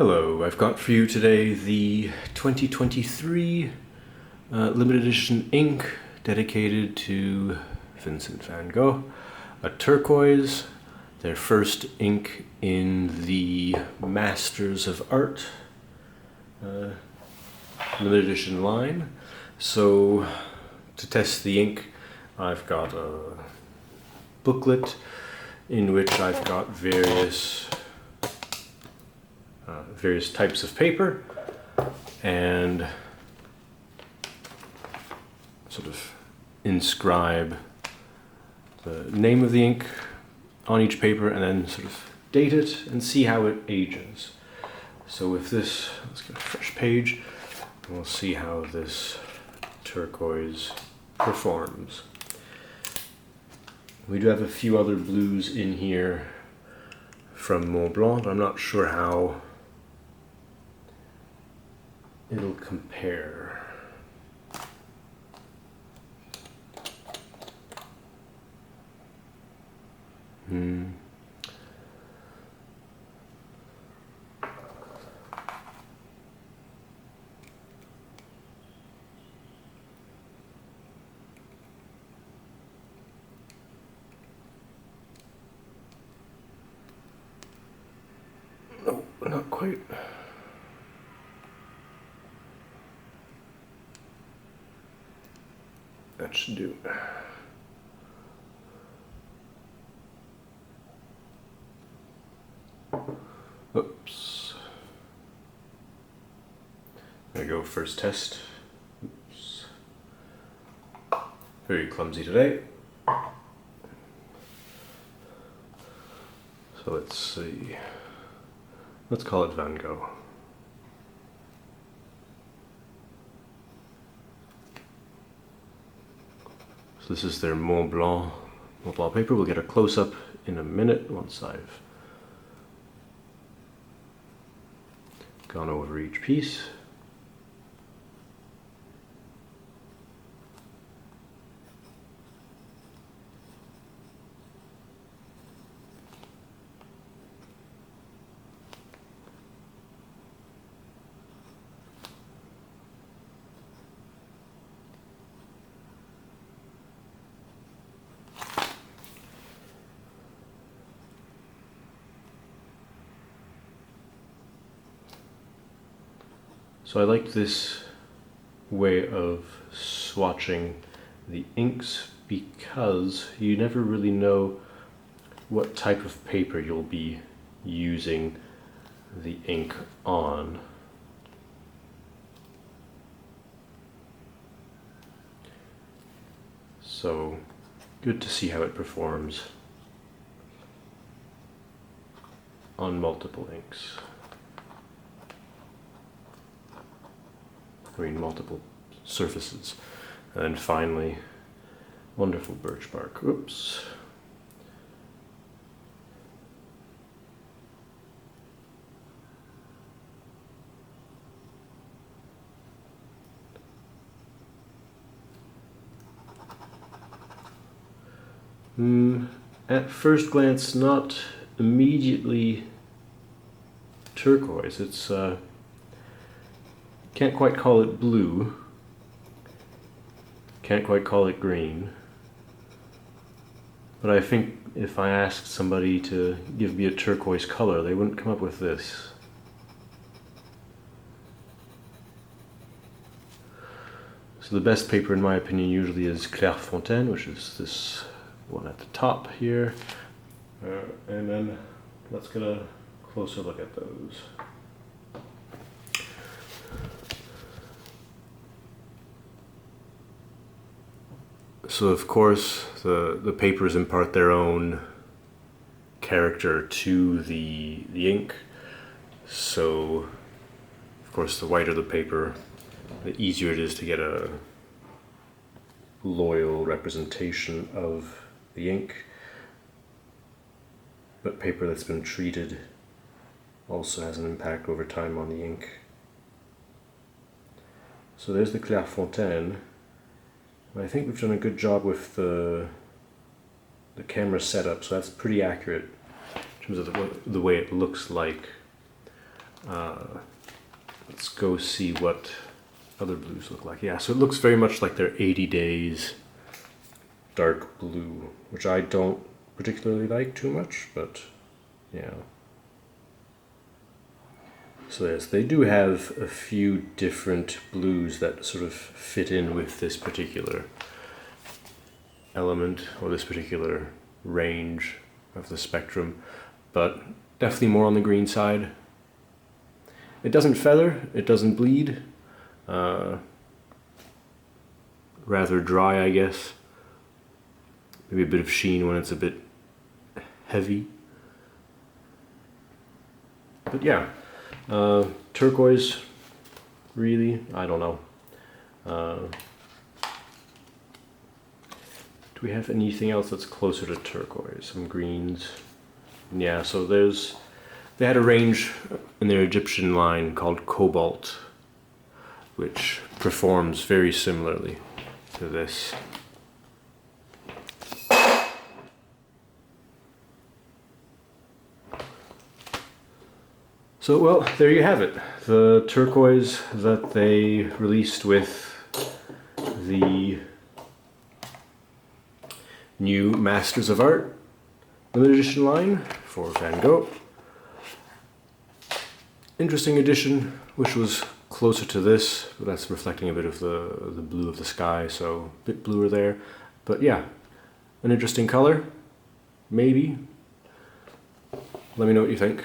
Hello, I've got for you today the 2023 limited edition ink dedicated to Vincent van Gogh, a turquoise, their first ink in the Masters of Art limited edition line. So to test the ink, I've got a booklet in which I've got various types of paper and sort of inscribe the name of the ink on each paper and then sort of date it and see how it ages. So with this, let's get a fresh page and we'll see how this turquoise performs. We do have a few other blues in here from Montblanc, but I'm not sure how it'll compare. No, not quite. That should do. Oops. There we go, first test. Oops. Very clumsy today. So let's see. Let's call it Van Gogh. So this is their Montblanc paper. We'll get a close-up in a minute once I've gone over each piece. So I like this way of swatching the inks because you never really know what type of paper you'll be using the ink on. So good to see how it performs on multiple inks. Multiple surfaces. And then finally, wonderful birch bark. Oops. At first glance, not immediately turquoise. It's can't quite call it blue, can't quite call it green, but I think if I asked somebody to give me a turquoise color, they wouldn't come up with this. So the best paper in my opinion usually is Clairefontaine, which is this one at the top here, and then let's get a closer look at those. So of course the papers impart their own character to the ink. So of course the whiter the paper, the easier it is to get a loyal representation of the ink. But paper that's been treated also has an impact over time on the ink. So there's the Clairefontaine. I think we've done a good job with the camera setup, so that's pretty accurate in terms of the way it looks like Let's go see what other blues look like. Yeah, so it looks very much like their 80 Days dark blue, which I don't particularly like too much, but yeah. So yes, they do have a few different blues that sort of fit in with this particular element or this particular range of the spectrum, but definitely more on the green side. It doesn't feather, it doesn't bleed. Rather dry, I guess. Maybe a bit of sheen when it's a bit heavy. But yeah, turquoise, really, I don't know. Do we have anything else that's closer to turquoise? Some greens. Yeah, so they had a range in their Egyptian line called Cobalt, which performs very similarly to this. So, well, there you have it. The turquoise that they released with the new Masters of Art limited edition line for Van Gogh. Interesting edition, which was closer to this, but that's reflecting a bit of the blue of the sky, so a bit bluer there. But yeah, an interesting color, maybe. Let me know what you think.